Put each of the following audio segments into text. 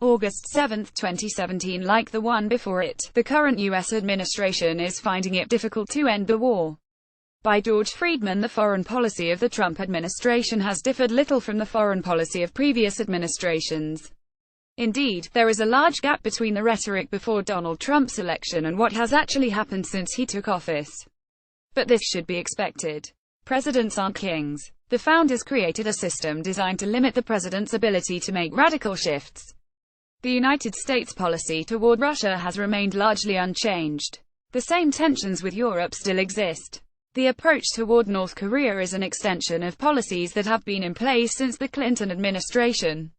August 7, 2017. Like the one before it, the current U.S. administration is finding it difficult to end the war. By George Friedman. The foreign policy of the Trump administration has differed little from the foreign policy of previous administrations. Indeed, there is a large gap between the rhetoric before Donald Trump's election and what has actually happened since he took office. But this should be expected. Presidents aren't kings. The founders created a system designed to limit the president's ability to make radical shifts. The United States' policy toward Russia has remained largely unchanged. The same tensions with Europe still exist. The approach toward North Korea is an extension of policies that have been in place since the Clinton administration.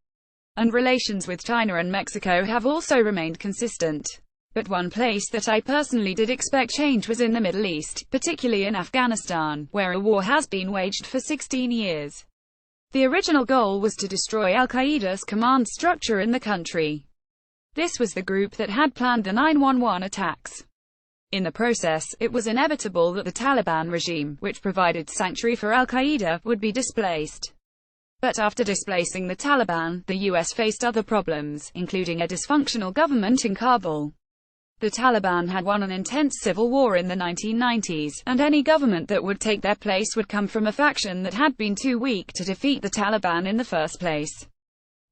And relations with China and Mexico have also remained consistent. But one place that I personally did expect change was in the Middle East, particularly in Afghanistan, where a war has been waged for 16 years. The original goal was to destroy al-Qaeda's command structure in the country. This was the group that had planned the 9/11 attacks. In the process, it was inevitable that the Taliban regime, which provided sanctuary for al-Qaeda, would be displaced. But after displacing the Taliban, the U.S. faced other problems, including a dysfunctional government in Kabul. The Taliban had won an intense civil war in the 1990s, and any government that would take their place would come from a faction that had been too weak to defeat the Taliban in the first place.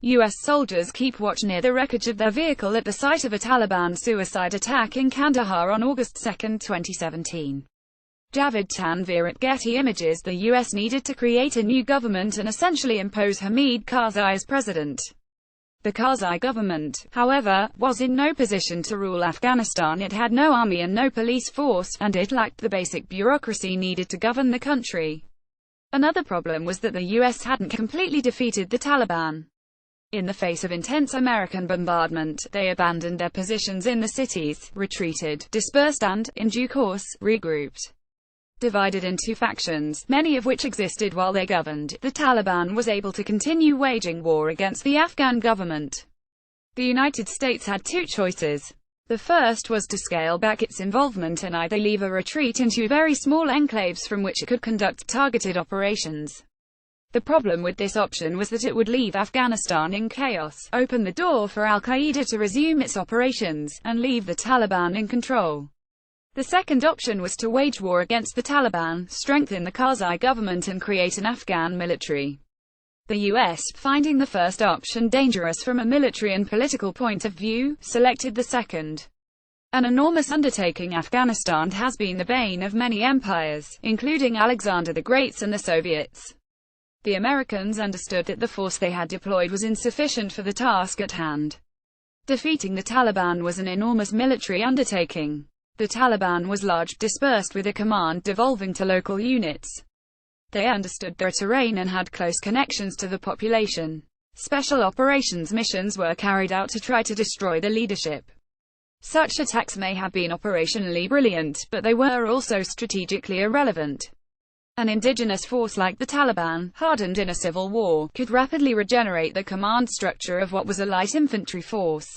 U.S. soldiers keep watch near the wreckage of their vehicle at the site of a Taliban suicide attack in Kandahar on August 2, 2017. Javed Tanvir at Getty Images. The U.S. needed to create a new government and essentially impose Hamid Karzai as president. The Karzai government, however, was in no position to rule Afghanistan. It had no army and no police force, and it lacked the basic bureaucracy needed to govern the country. Another problem was that the U.S. hadn't completely defeated the Taliban. In the face of intense American bombardment, they abandoned their positions in the cities, retreated, dispersed and, in due course, regrouped. Divided into factions, many of which existed while they governed, the Taliban was able to continue waging war against the Afghan government. The United States had two choices. The first was to scale back its involvement and either leave or retreat into very small enclaves from which it could conduct targeted operations. The problem with this option was that it would leave Afghanistan in chaos, open the door for al-Qaeda to resume its operations, and leave the Taliban in control. The second option was to wage war against the Taliban, strengthen the Karzai government and create an Afghan military. The U.S., finding the first option dangerous from a military and political point of view, selected the second. An enormous undertaking. Afghanistan has been the bane of many empires, including Alexander the Great's and the Soviets. The Americans understood that the force they had deployed was insufficient for the task at hand. Defeating the Taliban was an enormous military undertaking. The Taliban was large, dispersed with a command devolving to local units. They understood their terrain and had close connections to the population. Special operations missions were carried out to try to destroy the leadership. Such attacks may have been operationally brilliant, but they were also strategically irrelevant. An indigenous force like the Taliban, hardened in a civil war, could rapidly regenerate the command structure of what was a light infantry force.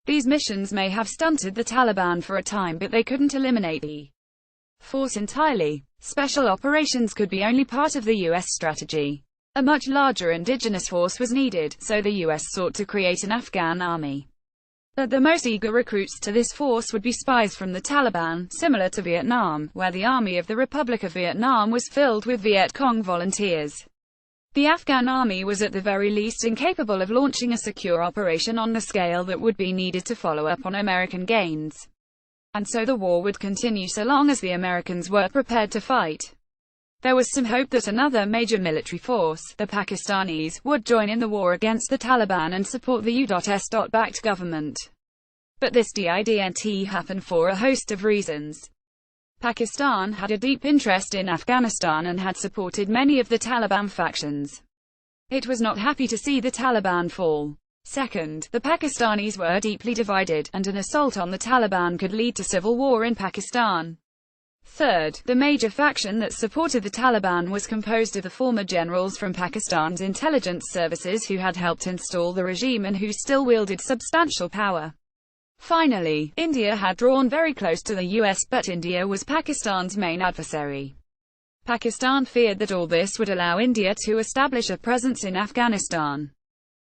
These missions may have stunted the Taliban for a time, but they couldn't eliminate the force entirely. Special operations could be only part of the U.S. strategy. A much larger indigenous force was needed, so the U.S. sought to create an Afghan army. But the most eager recruits to this force would be spies from the Taliban, similar to Vietnam, where the Army of the Republic of Vietnam was filled with Viet Cong volunteers. The Afghan army was at the very least incapable of launching a secure operation on the scale that would be needed to follow up on American gains. And so the war would continue so long as the Americans were prepared to fight. There was some hope that another major military force, the Pakistanis, would join in the war against the Taliban and support the U.S.-backed government. But this didn't happen for a host of reasons. Pakistan had a deep interest in Afghanistan and had supported many of the Taliban factions. It was not happy to see the Taliban fall. Second, the Pakistanis were deeply divided, and an assault on the Taliban could lead to civil war in Pakistan. Third, the major faction that supported the Taliban was composed of the former generals from Pakistan's intelligence services who had helped install the regime and who still wielded substantial power. Finally, India had drawn very close to the US, but India was Pakistan's main adversary. Pakistan feared that all this would allow India to establish a presence in Afghanistan.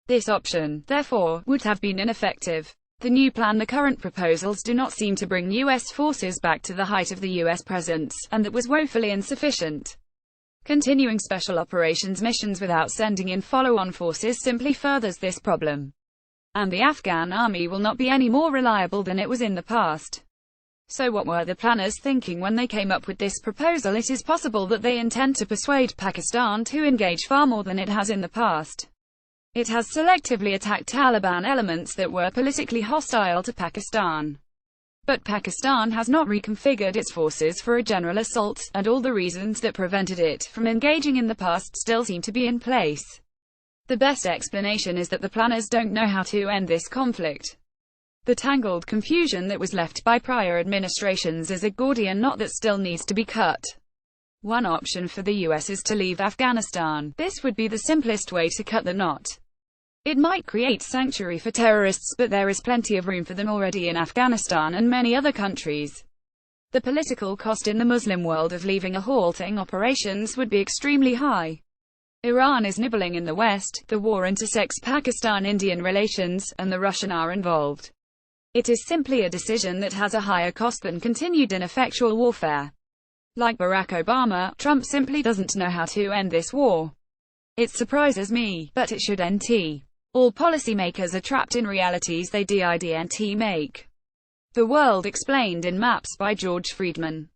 This option, therefore, would have been ineffective. The new plan, the current proposals do not seem to bring U.S. forces back to the height of the U.S. presence, and that was woefully insufficient. Continuing special operations missions without sending in follow-on forces simply furthers this problem. And the Afghan army will not be any more reliable than it was in the past. So what were the planners thinking when they came up with this proposal? It is possible that they intend to persuade Pakistan to engage far more than it has in the past. It has selectively attacked Taliban elements that were politically hostile to Pakistan. But Pakistan has not reconfigured its forces for a general assault, and all the reasons that prevented it from engaging in the past still seem to be in place. The best explanation is that the planners don't know how to end this conflict. The tangled confusion that was left by prior administrations is a Gordian knot that still needs to be cut. One option for the US is to leave Afghanistan. This would be the simplest way to cut the knot. It might create sanctuary for terrorists, but there is plenty of room for them already in Afghanistan and many other countries. The political cost in the Muslim world of leaving or halting operations would be extremely high. Iran is nibbling in the West, the war intersects Pakistan-Indian relations, and the Russian are involved. It is simply a decision that has a higher cost than continued ineffectual warfare. Like Barack Obama, Trump simply doesn't know how to end this war. It surprises me, but it should end. All policymakers are trapped in realities they didn't make. The World Explained in Maps by George Friedman.